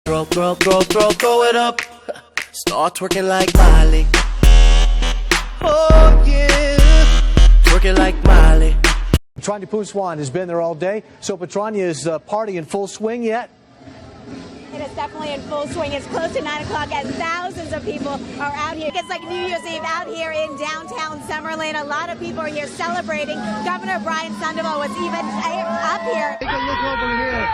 Throw it up. Start twerking like Miley. Oh yeah, twerking like Miley. Petrania Puswan has been there all day. So Petrania is party in full swing yet? It is definitely in full swing. It's close to 9 o'clock and thousands of people are out here. It's like New Year's Eve out here in downtown Summerlin. A lot of people are here celebrating. Governor Brian Sandoval was even up here. Take a look over here.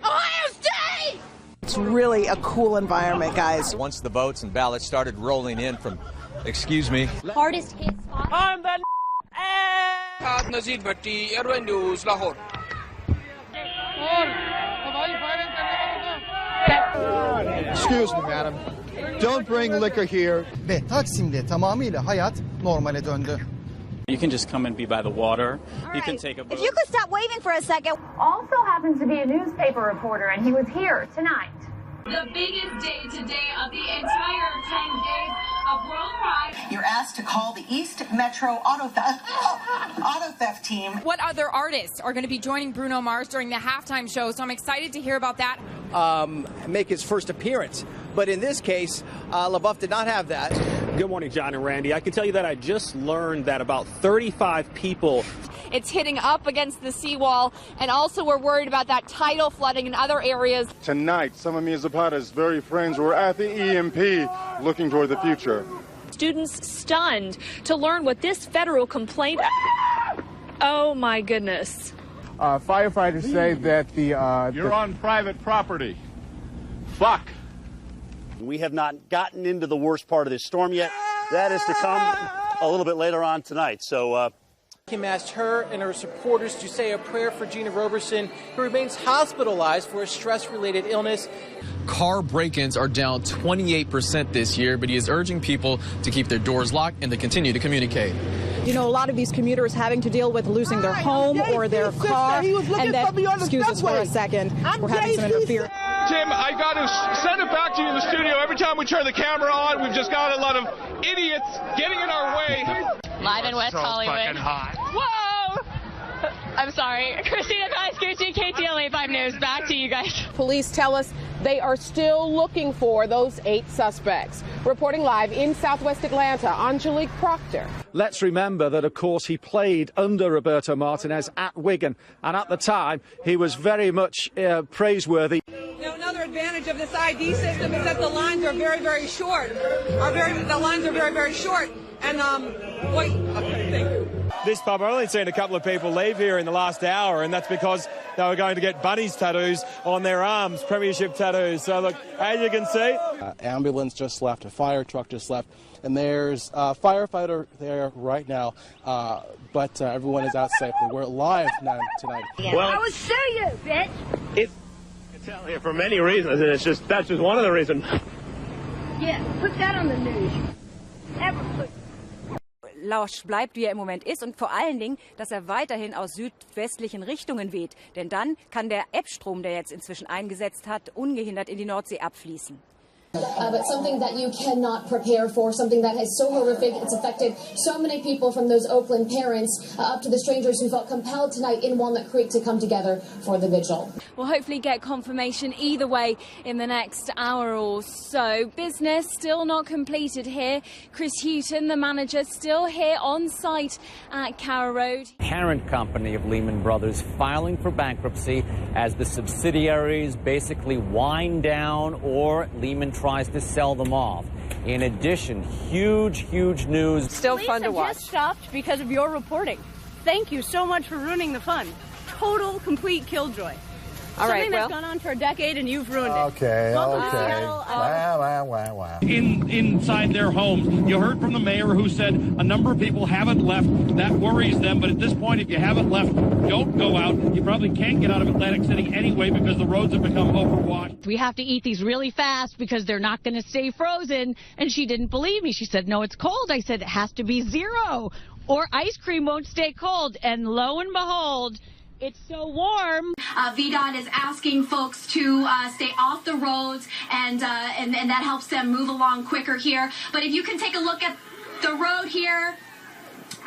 Ohio State! It's really a cool environment, guys. Once the votes and ballots started rolling in from, excuse me, hardest hit spot. I'm the Nazir Bhatti, Airway News, Lahore. Excuse me, madam. Don't bring liquor here. Ve Taksim'de tamamıyla hayat normale döndü. You can just come and be by the water. You can take a boat. If you could stop waving for a second. Also happens to be a newspaper reporter, and he was here tonight. The biggest day today of the entire 10 days of World Pride. You're asked to call the East Metro Auto Theft team. What other artists are going to be joining Bruno Mars during the halftime show? So I'm excited to hear about that. Make his first appearance. But in this case, LaBeouf did not have that. Good morning, John and Randy. I can tell you that I just learned that about 35 people. It's hitting up against the seawall, and also we're worried about that tidal flooding in other areas. Tonight, some of Mia Zapata's very friends were at the EMP looking toward the future. Students stunned to learn what this federal complaint... Oh, my goodness. Firefighters say that You're on private property. Fuck. We have not gotten into the worst part of this storm yet. That is to come a little bit later on tonight. So, Kim asked her and her supporters to say a prayer for Gina Roberson, who remains hospitalized for a stress-related illness. Car break-ins are down 28% this year, but he is urging people to keep their doors locked and to continue to communicate. You know, a lot of these commuters having to deal with losing their home or their car. And then, excuse us for a second, we're having some interference. Tim, I got to send it back to you in the studio. Every time we turn the camera on, we've just got a lot of idiots getting in our way. Live in West Hollywood. Fucking hot. Whoa! I'm sorry. Christina Pascucci, KTLA 5 News. Back to you guys. Police tell us they are still looking for those 8 suspects. Reporting live in Southwest Atlanta, Angelique Proctor. Let's remember that, of course, he played under Roberto Martinez at Wigan. And at the time, he was very much praiseworthy. You know, another advantage of this ID system is that the lines are very, very short. The lines are very, very short. And, wait, okay, thank you. This pub, I've only seen a couple of people leave here in the last hour, and that's because they were going to get bunnies tattoos on their arms, premiership tattoos. So, look, as you can see... ambulance just left, a fire truck just left, and there's a firefighter there right now, but everyone is out safely. We're live now tonight. Well, I was sure you, bitch! It's out here for many reasons, and that's just one of the reasons. Yeah, put that on the news. Ever put... Lausch bleibt, wie er im Moment ist, und vor allen Dingen, dass er weiterhin aus südwestlichen Richtungen weht. Denn dann kann der Ebbstrom, der jetzt inzwischen eingesetzt hat, ungehindert in die Nordsee abfließen. But something that you cannot prepare for, something that is so horrific, it's affected so many people, from those Oakland parents up to the strangers who felt compelled tonight in Walnut Creek to come together for the vigil. We'll hopefully get confirmation either way in the next hour or so. Business still not completed here. Chris Houghton, the manager, still here on site at Carrow Road. Parent company of Lehman Brothers filing for bankruptcy as the subsidiaries basically wind down or Lehman tries to sell them off. In addition, huge news. Still fun to watch. Just stopped because of your reporting. Thank you so much for ruining the fun. Total, complete killjoy. All right, Something that's gone on for a decade and you've ruined it. Okay. Wow. Inside their homes. You heard from the mayor who said a number of people haven't left. That worries them. But at this point, if you haven't left, don't go out. You probably can't get out of Atlantic City anyway because the roads have become overwashed. We have to eat these really fast because they're not going to stay frozen. And she didn't believe me. She said, no, it's cold. I said, it has to be 0 or ice cream won't stay cold. And lo and behold, it's so warm. VDOT is asking folks to stay off the roads, and that helps them move along quicker here. But if you can take a look at the road here,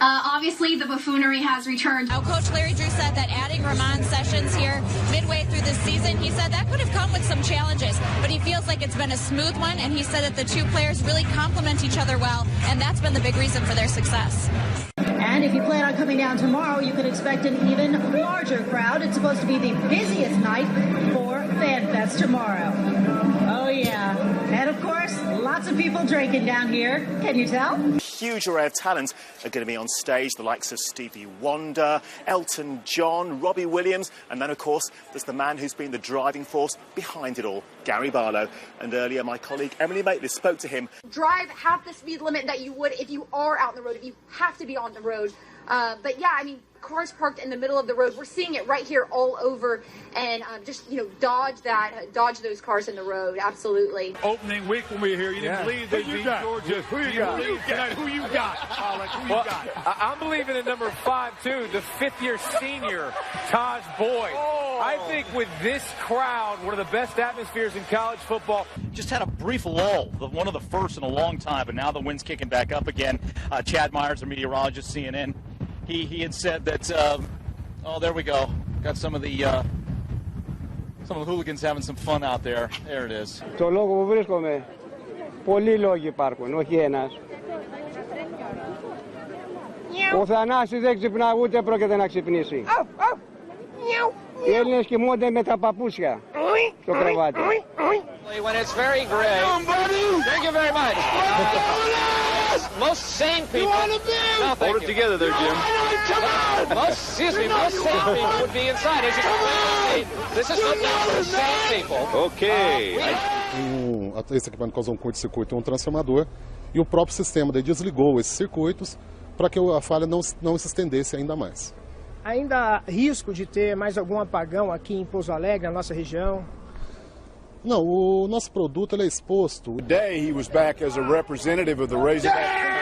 Obviously, the buffoonery has returned. Now, Coach Larry Drew said that adding Ramon Sessions here midway through this season, he said that could have come with some challenges, but he feels like it's been a smooth one, and he said that the two players really complement each other well, and that's been the big reason for their success. And if you plan on coming down tomorrow, you can expect an even larger crowd. It's supposed to be the busiest night for FanFest tomorrow. Oh, yeah. And, of course, lots of people drinking down here. Can you tell? Huge array of talent are going to be on stage, the likes of Stevie Wonder, Elton John, Robbie Williams, and then, of course, there's the man who's been the driving force behind it all, Gary Barlow. And earlier, my colleague Emily Maitlis spoke to him. Drive half the speed limit that you would if you are out on the road, if you have to be on the road. But yeah, I mean, cars parked in the middle of the road. We're seeing it right here all over, and just, you know, dodge those cars in the road. Absolutely. Opening week when we were here, you didn't believe they beat Georgia. Who you got? Who you got? I'm believing in number 5 too, the 5th-year senior Taj Boyd. I think with this crowd, one of the best atmospheres in college football. Just had a brief lull, one of the first in a long time, but now the wind's kicking back up again. Chad Myers, a meteorologist, CNN. He had said that, oh, there we go. Got some of the hooligans having some fun out there. There it is. Το λόγο που βρίσκομαι, πολλοί λόγοι υπάρχουν, όχι ένας. Ο Θανάσης δεν ξυπνά, ούτε πρόκειται να ξυπνήσει. Οι Έλληνες κοιμούνται με τα παπούσια στο κρεβάτι. When it's very gray. Thank you very much. Most sane people. No, hold it together there, Jim. Most sane people would be inside. As you can see, this is not for sane people. Ok. Esse equipamento causou um curto-circuito e um transformador, e o próprio sistema daí desligou esses circuitos para que a falha não se estendesse ainda mais. Ainda há risco de ter mais algum apagão aqui em Pouso Alegre, na nossa região? Não, o nosso produto ele é exposto. Today he was back as a representative of the Razorback.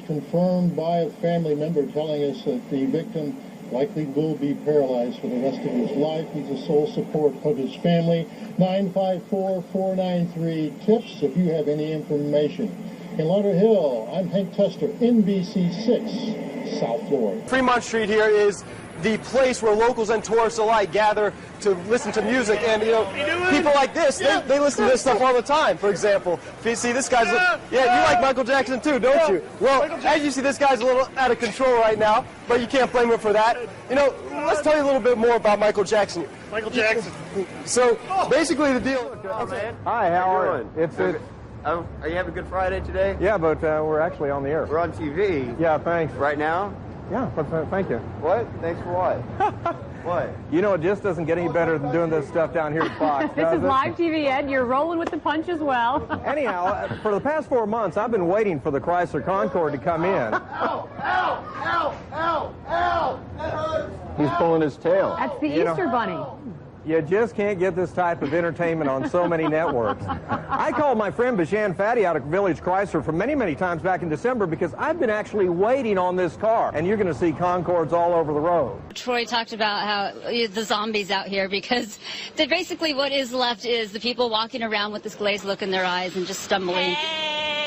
Confirmed by a family member telling us that the victim likely will be paralyzed for the rest of his life. He's the sole support of his family. 954-493-TIPS if you have any information. In Lauderhill, I'm Hank Tester, NBC6, South Florida. Fremont Street here is the place where locals and tourists alike gather to listen to music, and you know, people like this, they listen to this stuff all the time. For example, if you see this guy's, you like Michael Jackson too, don't you? Well, as you see, this guy's a little out of control right now, but you can't blame him for that. You know, let's tell you a little bit more about Michael Jackson. Michael Jackson. So basically, the deal. Hi, how are you? Are you having a good Friday today? Yeah, but we're actually on the air. We're on TV. Yeah, thanks. Right now? Yeah, but thank you. What? Thanks for what? What? You know, it just doesn't get any better than doing this stuff down here at Fox. This is live TV, Ed. You're rolling with the punch as well. Anyhow, for the past 4 months, I've been waiting for the Chrysler Concorde to come in. Ow! Ow! Ow! Ow! Ow! That hurts! He's pulling his tail. That's the Easter Bunny. You just can't get this type of entertainment on so many networks. I called my friend Bashan Fatty out at Village Chrysler for many, many times back in December because I've been actually waiting on this car, and you're going to see Concordes all over the road. Troy talked about how the zombies out here, because basically what is left is the people walking around with this glazed look in their eyes and just stumbling.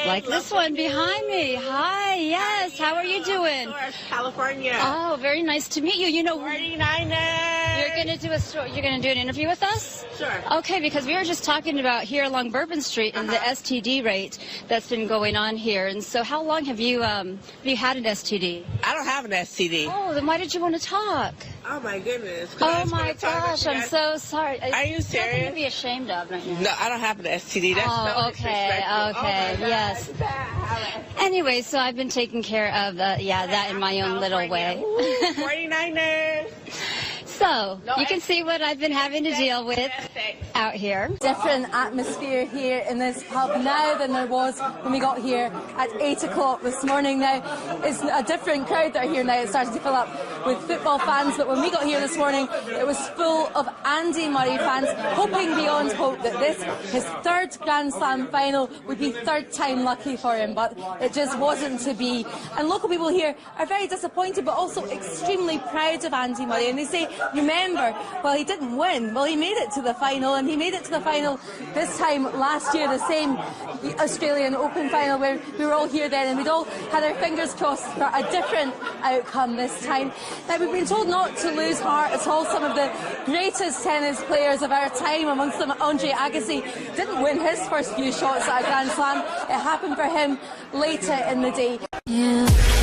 Like this one behind me. Hi, yes. How are you doing? California. Oh, very nice to meet you. You know, 49ers. You're going to do you're going to do an interview with us? Sure. Okay, because we were just talking about here along Bourbon Street and the STD rate that's been going on here. And so how long have you had an STD? I don't have an STD. Oh, then why did you want to talk? Oh, my goodness. Oh, my gosh. I'm so sorry. Are you serious? Nothing to be ashamed of right now. No, I don't have an STD. That's so okay. Okay. Oh, yes. Anyway, so I've been taking care of that in my own little way. 49ers. So, you can see what I've been having to deal with out here. Different atmosphere here in this pub now than there was when we got here at 8 o'clock this morning. Now, it's a different crowd that are here now. It's starting to fill up. with football fans, but when we got here this morning, it was full of Andy Murray fans, hoping beyond hope that this, his third Grand Slam final, would be third time lucky for him, but it just wasn't to be. And local people here are very disappointed, but also extremely proud of Andy Murray, and they say, remember, well, he didn't win, well, he made it to the final, and he made it to the final this time last year, the same Australian Open final, where we were all here then, and we'd all had our fingers crossed for a different outcome this time. Now, we've been told not to lose heart at all. Some of the greatest tennis players of our time, amongst them Andre Agassi, didn't win his first few shots at a Grand Slam. It happened for him later in the day. Yeah.